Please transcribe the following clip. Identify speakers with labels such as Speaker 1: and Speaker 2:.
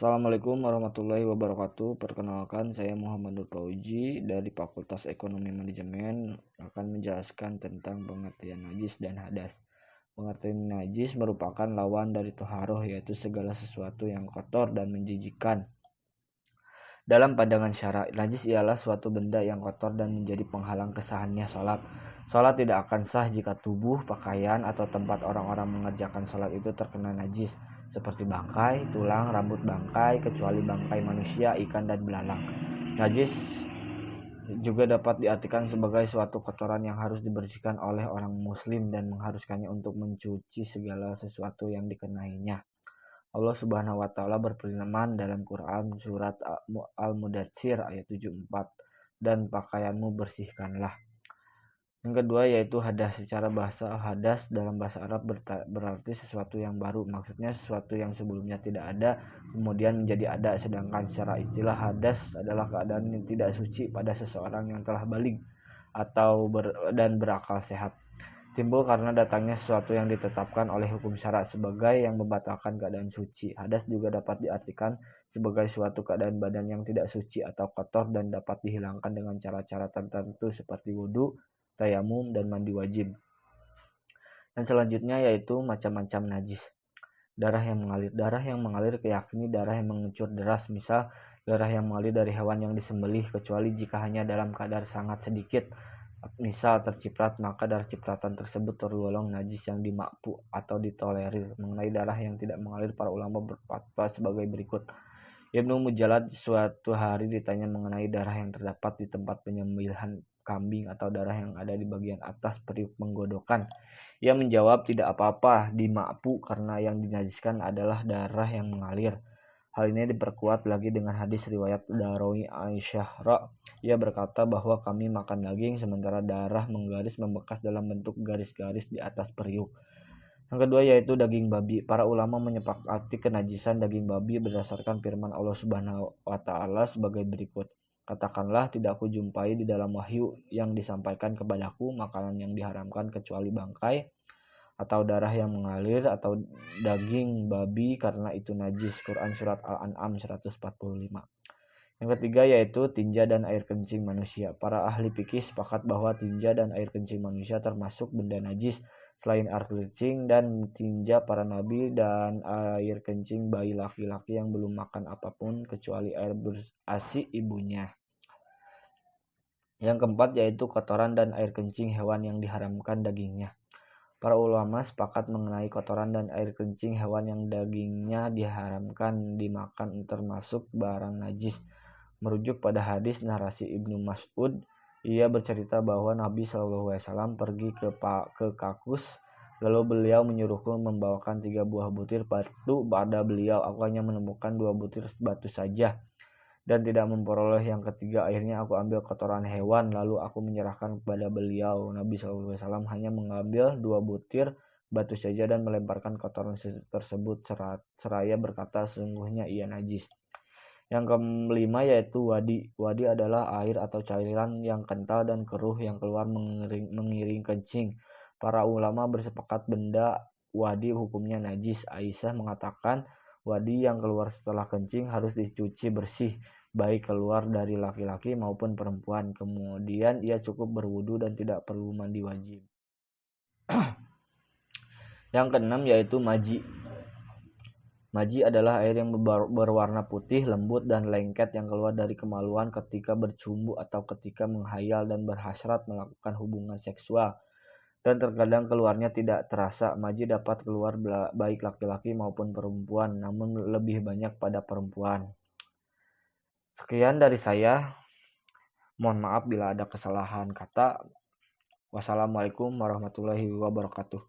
Speaker 1: Assalamualaikum warahmatullahi wabarakatuh. Perkenalkan, saya Muhammad Nur Fauji dari Fakultas Ekonomi Manajemen akan menjelaskan tentang pengertian najis dan hadas. Pengertian najis merupakan lawan dari toharoh, yaitu segala sesuatu yang kotor dan menjijikkan. Dalam pandangan syara, najis ialah suatu benda yang kotor dan menjadi penghalang kesahannya sholat. Sholat tidak akan sah jika tubuh, pakaian, atau tempat orang-orang mengerjakan sholat itu terkena najis, seperti bangkai, tulang, rambut bangkai, kecuali bangkai manusia, ikan, dan belalang. Najis juga dapat diartikan sebagai suatu kotoran yang harus dibersihkan oleh orang muslim dan mengharuskannya untuk mencuci segala sesuatu yang dikenainya. Allah Subhanahu wa taala berfirman dalam Quran surat Al-Mudatsir ayat 74, dan pakaianmu bersihkanlah. Yang kedua yaitu hadas. Secara bahasa, hadas dalam bahasa Arab berarti sesuatu yang baru. Maksudnya sesuatu yang sebelumnya tidak ada kemudian menjadi ada. Sedangkan secara istilah, hadas adalah keadaan yang tidak suci pada seseorang yang telah baligh atau dan berakal sehat. Timbul karena datangnya sesuatu yang ditetapkan oleh hukum syara sebagai yang membatalkan keadaan suci. Hadas juga dapat diartikan sebagai suatu keadaan badan yang tidak suci atau kotor dan dapat dihilangkan dengan cara-cara tertentu seperti wudhu, tayamum, dan mandi wajib. Dan selanjutnya yaitu macam-macam najis. Darah yang mengalir. Darah yang mengalir yakni darah yang mengucur deras, misal darah yang mengalir dari hewan yang disembelih, kecuali jika hanya dalam kadar sangat sedikit, misal terciprat, maka darah cipratan tersebut tergolong najis yang dimakfu atau ditolerir. Mengenai darah yang tidak mengalir, para ulama berfatwa sebagai berikut. Ibnu Mujallad suatu hari ditanya mengenai darah yang terdapat di tempat penyembelihan kambing atau darah yang ada di bagian atas periuk penggodokan. Ia menjawab, tidak apa-apa, dimakfu karena yang dinajiskan adalah darah yang mengalir. Hal ini diperkuat lagi dengan hadis riwayat Darawi Aisyah. Ia berkata bahwa kami makan daging sementara darah menggaris membekas dalam bentuk garis-garis di atas periuk. Yang kedua yaitu daging babi. Para ulama menyepakati kenajisan daging babi berdasarkan firman Allah Subhanahu wa taala sebagai berikut. Katakanlah, tidak kujumpai di dalam wahyu yang disampaikan kepadaku makanan yang diharamkan kecuali bangkai atau darah yang mengalir atau daging babi karena itu najis. Quran surat Al-An'am 145. Yang ketiga yaitu tinja dan air kencing manusia. Para ahli fikih sepakat bahwa tinja dan air kencing manusia termasuk benda najis. Selain air kencing dan tinja para nabi dan air kencing bayi laki-laki yang belum makan apapun kecuali air ASI ibunya. Yang keempat yaitu kotoran dan air kencing hewan yang diharamkan dagingnya. Para ulama sepakat mengenai kotoran dan air kencing hewan yang dagingnya diharamkan dimakan termasuk barang najis. Merujuk pada hadis narasi Ibnu Mas'ud, ia bercerita bahwa Nabi SAW pergi ke Kakus, lalu beliau menyuruhku membawakan 3 buah butir batu pada beliau. Aku hanya menemukan 2 butir batu saja dan tidak memperoleh yang ketiga. Akhirnya aku ambil kotoran hewan, lalu aku menyerahkan kepada beliau. Nabi SAW hanya mengambil 2 butir batu saja dan melemparkan kotoran tersebut seraya berkata, sungguhnya ia najis. Yang kelima yaitu wadi. Wadi adalah air atau cairan yang kental dan keruh yang keluar mengiring kencing. Para ulama bersepakat benda wadi hukumnya najis. Aisyah mengatakan wadi yang keluar setelah kencing harus dicuci bersih, baik keluar dari laki-laki maupun perempuan. Kemudian ia cukup berwudu dan tidak perlu mandi wajib. Yang keenam yaitu maji. Maji adalah air yang berwarna putih, lembut, dan lengket yang keluar dari kemaluan ketika bercumbu atau ketika menghayal dan berhasrat melakukan hubungan seksual. Dan terkadang keluarnya tidak terasa. Maji dapat keluar baik laki-laki maupun perempuan, namun lebih banyak pada perempuan. Sekian dari saya. Mohon maaf bila ada kesalahan kata. Wassalamualaikum warahmatullahi wabarakatuh.